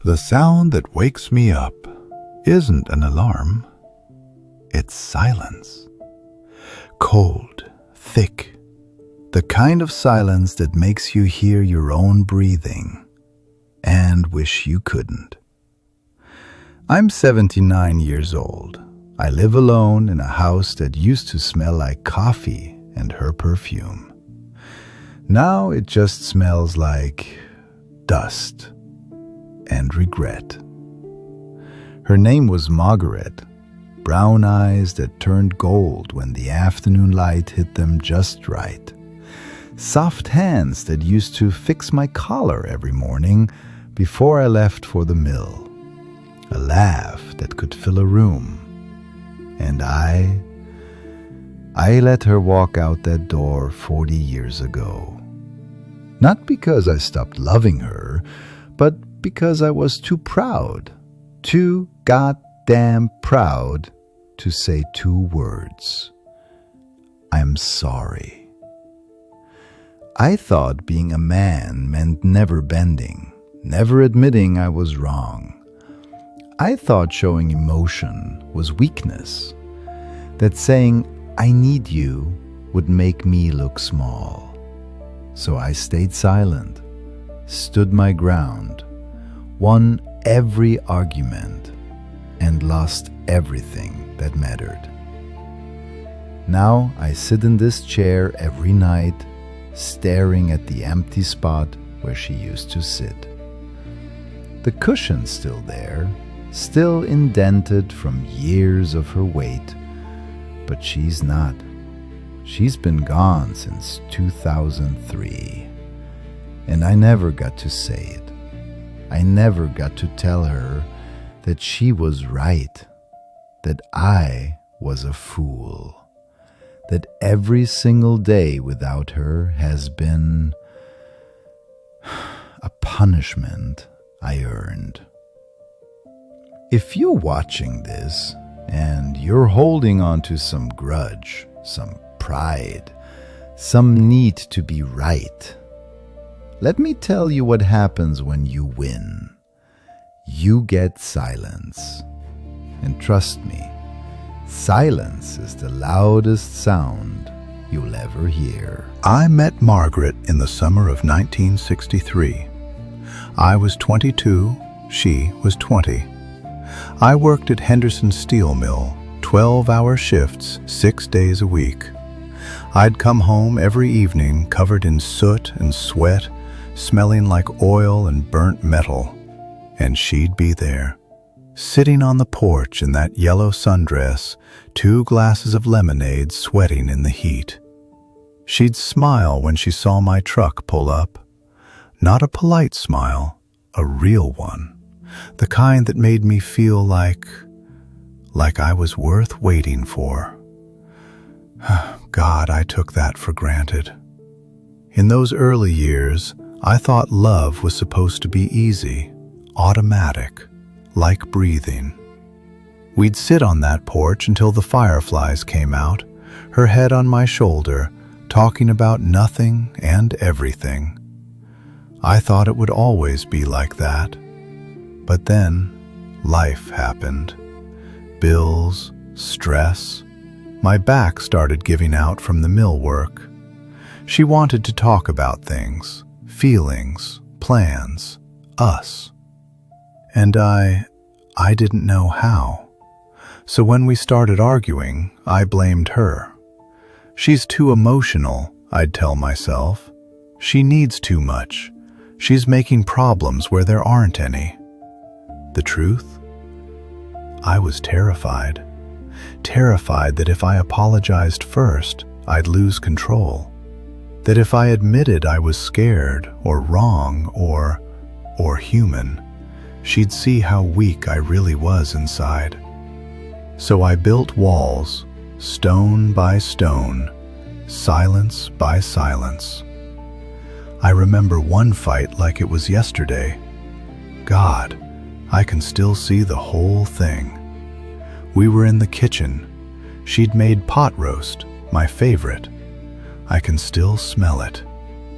The sound that wakes me up isn't an alarm. It's silence. Cold, thick. The kind of silence that makes you hear your own breathing and wish you couldn't. I'm 79 years old. I live alone in a house that used to smell like coffee and her perfume. Now it just smells like dust and regret. Her name was Margaret, brown eyes that turned gold when the afternoon light hit them just right. Soft hands that used to fix my collar every morning before I left for the mill. A laugh that could fill a room. And I let her walk out that door 40 years ago. Not because I stopped loving her, but because I was too proud, too goddamn proud to say two words. I'm sorry. I thought being a man meant never bending, never admitting I was wrong. I thought showing emotion was weakness, that saying I need you would make me look small. So I stayed silent, stood my ground, won every argument, and lost everything that mattered. Now I sit in this chair every night, staring at the empty spot where she used to sit. The cushion's still there, still indented from years of her weight, but she's not. She's been gone since 2003, and I never got to say it. I never got to tell her that she was right, that I was a fool, that every single day without her has been a punishment I earned. If you're watching this and you're holding on to some grudge, some pride, some need to be right, let me tell you what happens when you win. You get silence. And trust me, silence is the loudest sound you'll ever hear. I met Margaret in the summer of 1963. I was 22, she was 20. I worked at Henderson Steel Mill, 12-hour shifts, 6 days a week. I'd come home every evening covered in soot and sweat, smelling like oil and burnt metal, and she'd be there, sitting on the porch in that yellow sundress, 2 glasses of lemonade sweating in the heat. She'd smile when she saw my truck pull up. Not a polite smile, a real one, the kind that made me feel like I was worth waiting for. God, I took that for granted. In those early years, I thought love was supposed to be easy, automatic, like breathing. We'd sit on that porch until the fireflies came out, her head on my shoulder, talking about nothing and everything. I thought it would always be like that. But then, life happened. Bills, stress. My back started giving out from the mill work. She wanted to talk about things, feelings, plans, us. And I didn't know how. So when we started arguing, I blamed her. She's too emotional, I'd tell myself. She needs too much. She's making problems where there aren't any. The truth? I was terrified. Terrified that if I apologized first, I'd lose control. That if I admitted I was scared or wrong or human, she'd see how weak I really was inside. So I built walls, stone by stone, silence by silence. I remember one fight like it was yesterday. God, I can still see the whole thing. We were in the kitchen. She'd made pot roast, my favorite. I can still smell it.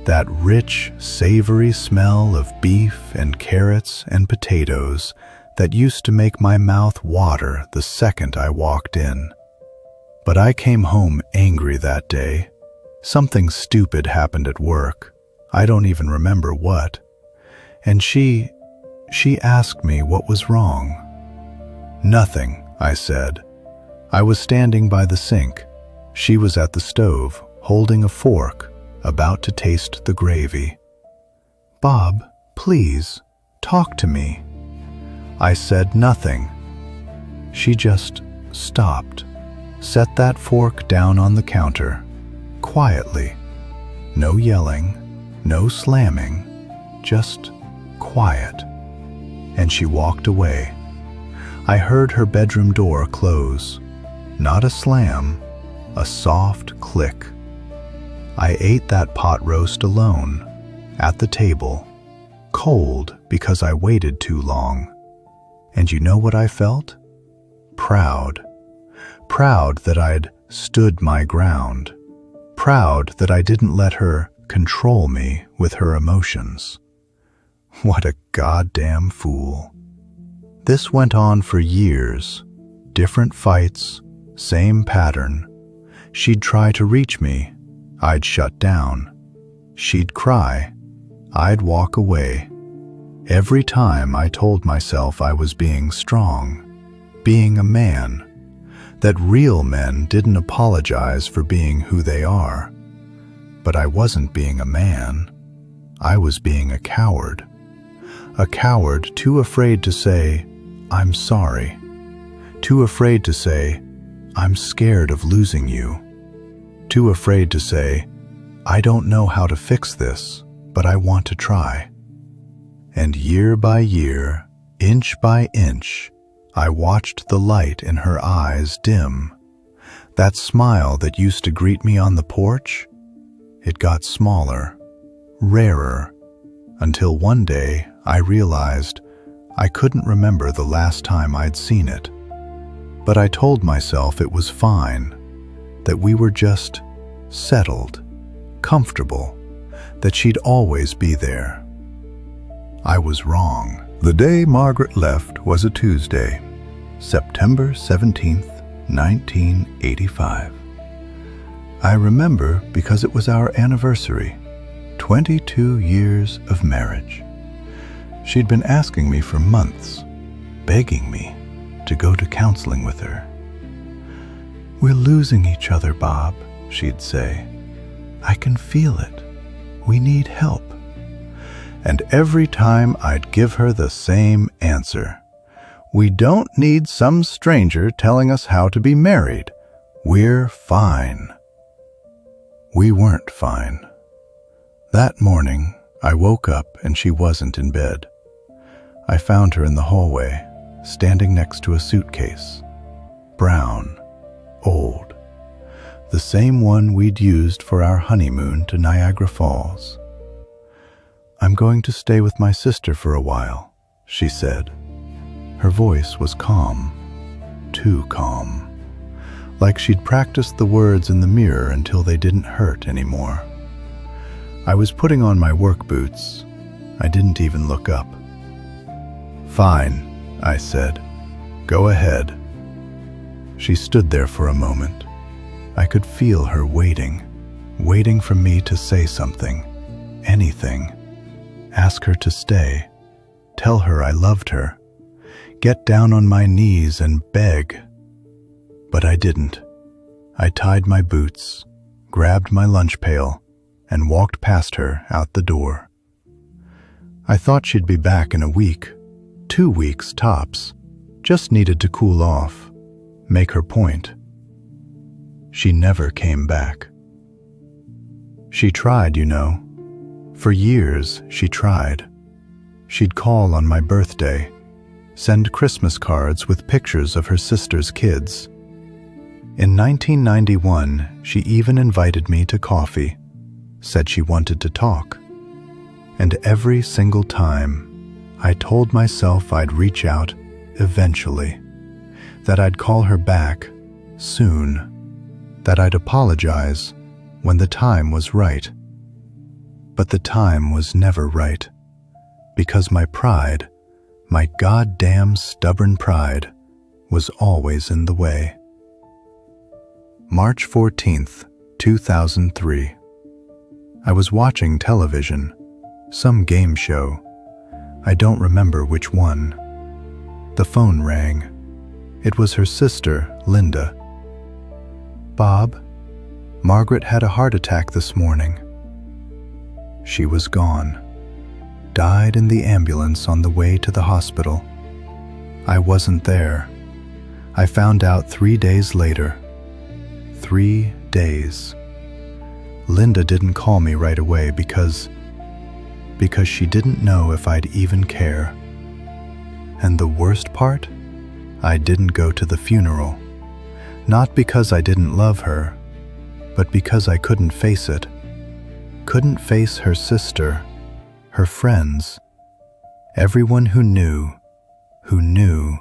That rich, savory smell of beef and carrots and potatoes that used to make my mouth water the second I walked in. But I came home angry that day. Something stupid happened at work. I don't even remember what. And she asked me what was wrong. Nothing, I said. I was standing by the sink. She was at the stove, holding a fork, about to taste the gravy. "Bob, please, talk to me." I said nothing. She just stopped, set that fork down on the counter, quietly. No yelling, no slamming, just quiet. And she walked away. I heard her bedroom door close. Not a slam, a soft click. I ate that pot roast alone, at the table, cold because I waited too long. And you know what I felt? Proud. Proud that I'd stood my ground. Proud that I didn't let her control me with her emotions. What a goddamn fool. This went on for years. Different fights, same pattern. She'd try to reach me. I'd shut down. She'd cry. I'd walk away. Every time I told myself I was being strong, being a man, that real men didn't apologize for being who they are. But I wasn't being a man. I was being a coward. A coward too afraid to say, "I'm sorry." Too afraid to say, "I'm scared of losing you." Too afraid to say, "I don't know how to fix this, but I want to try." And year by year, inch by inch, I watched the light in her eyes dim. That smile that used to greet me on the porch, it got smaller, rarer, until one day I realized I couldn't remember the last time I'd seen it. But I told myself it was fine, that we were just settled, comfortable, that she'd always be there. I was wrong. The day Margaret left was a Tuesday, September 17th, 1985. I remember because it was our anniversary, 22 years of marriage. She'd been asking me for months, begging me to go to counseling with her. "We're losing each other, Bob," she'd say. "I can feel it. We need help." And every time I'd give her the same answer. "We don't need some stranger telling us how to be married. We're fine." We weren't fine. That morning, I woke up and she wasn't in bed. I found her in the hallway, standing next to a suitcase. Brown, old. The same one we'd used for our honeymoon to Niagara Falls. "I'm going to stay with my sister for a while," she said. Her voice was calm, too calm, like she'd practiced the words in the mirror until they didn't hurt anymore. I was putting on my work boots. I didn't even look up. "Fine," I said. "Go ahead." She stood there for a moment. I could feel her waiting for me to say something, anything. Ask her to stay, tell her I loved her, get down on my knees and beg. But I didn't. I tied my boots, grabbed my lunch pail, and walked past her out the door. I thought she'd be back in a week, 2 weeks tops, just needed to cool off, make her point. She never came back. She tried, you know. For years, she tried. She'd call on my birthday, send Christmas cards with pictures of her sister's kids. In 1991, she even invited me to coffee, said she wanted to talk. And every single time, I told myself I'd reach out eventually, that I'd call her back soon, that I'd apologize when the time was right. But the time was never right, because my pride, my goddamn stubborn pride, was always in the way. March 14th, 2003. I was watching television, some game show. I don't remember which one. The phone rang. It was her sister, Linda. "Bob, Margaret had a heart attack this morning." She was gone. Died in the ambulance on the way to the hospital. I wasn't there. I found out 3 days later. 3 days. Linda didn't call me right away because she didn't know if I'd even care. And the worst part? I didn't go to the funeral. Not because I didn't love her, but because I couldn't face it. Couldn't face her sister, her friends, everyone who knew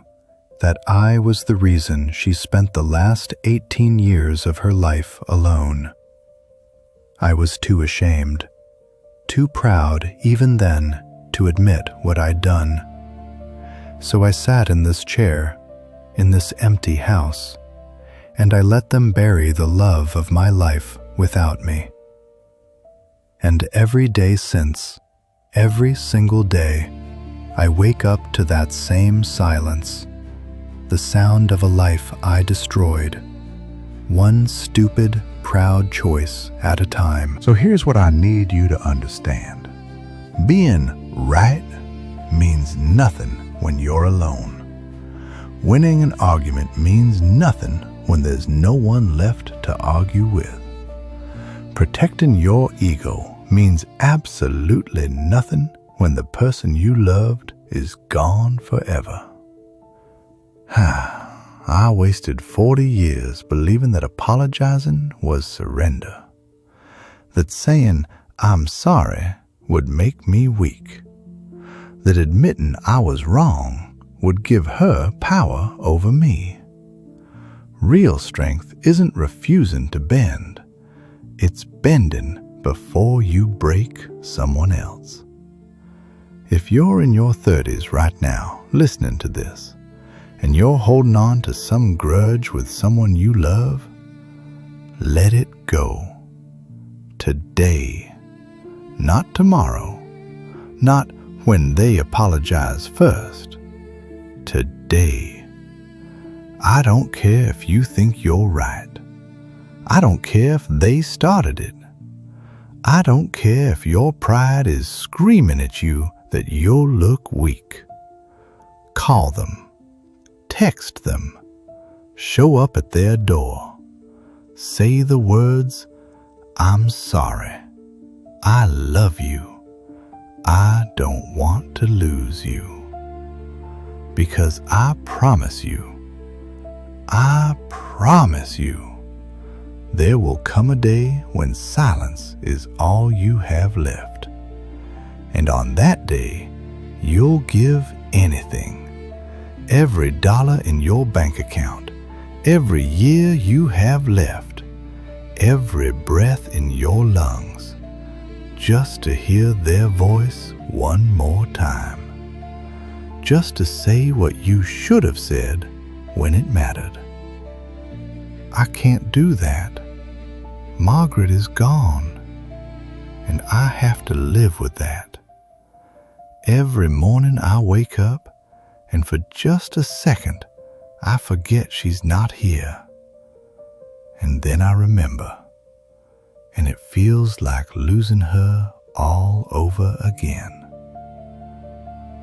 that I was the reason she spent the last 18 years of her life alone. I was too ashamed, too proud even then to admit what I'd done. So I sat in this chair, in this empty house, and I let them bury the love of my life without me. And every day since, every single day, I wake up to that same silence, the sound of a life I destroyed, one stupid, proud choice at a time. So here's what I need you to understand. Being right means nothing when you're alone. Winning an argument means nothing when there's no one left to argue with. Protecting your ego means absolutely nothing when the person you loved is gone forever. I wasted 40 years believing that apologizing was surrender, that saying I'm sorry would make me weak, that admitting I was wrong would give her power over me. Real strength isn't refusing to bend, it's bending before you break someone else. If you're in your 30s right now listening to this, and you're holding on to some grudge with someone you love, let it go. Today, not tomorrow, not when they apologize first. Today. I don't care if you think you're right. I don't care if they started it. I don't care if your pride is screaming at you that you'll look weak. Call them. Text them. Show up at their door. Say the words, I'm sorry. I love you. I don't want to lose you. Because I promise you, there will come a day when silence is all you have left. And on that day, you'll give anything. Every dollar in your bank account, every year you have left, every breath in your lungs, just to hear their voice one more time, just to say what you should have said when it mattered. I can't do that. Margaret is gone, and I have to live with that. Every morning I wake up, and for just a second, I forget she's not here. And then I remember, and it feels like losing her all over again.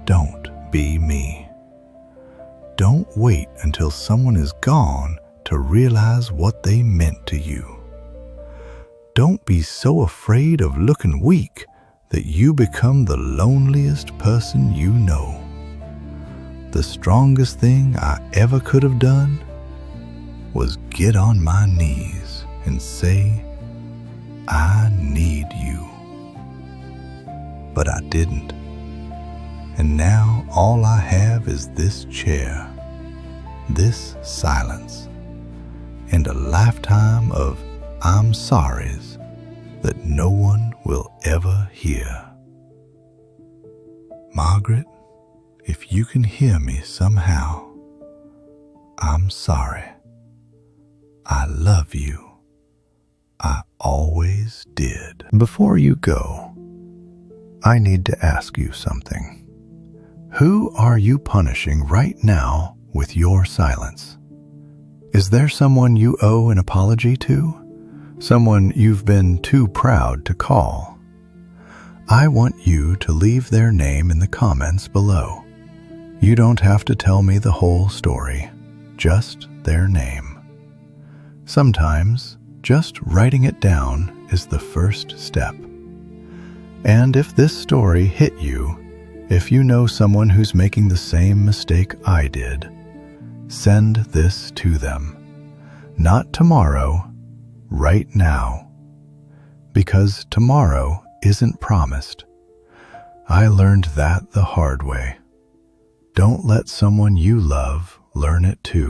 Don't be me. Don't wait until someone is gone to realize what they meant to you. Don't be so afraid of looking weak that you become the loneliest person you know. The strongest thing I ever could have done was get on my knees and say, I need you. But I didn't. And now all I have is this chair, this silence, and a lifetime of I'm sorries that no one will ever hear. Margaret, if you can hear me somehow, I'm sorry. I love you. I always did. Before you go, I need to ask you something. Who are you punishing right now with your silence? Is there someone you owe an apology to? Someone you've been too proud to call? I want you to leave their name in the comments below. You don't have to tell me the whole story, just their name. Sometimes, just writing it down is the first step. And if this story hit you, if you know someone who's making the same mistake I did, send this to them. Not tomorrow, right now. Because tomorrow isn't promised. I learned that the hard way. Don't let someone you love learn it too.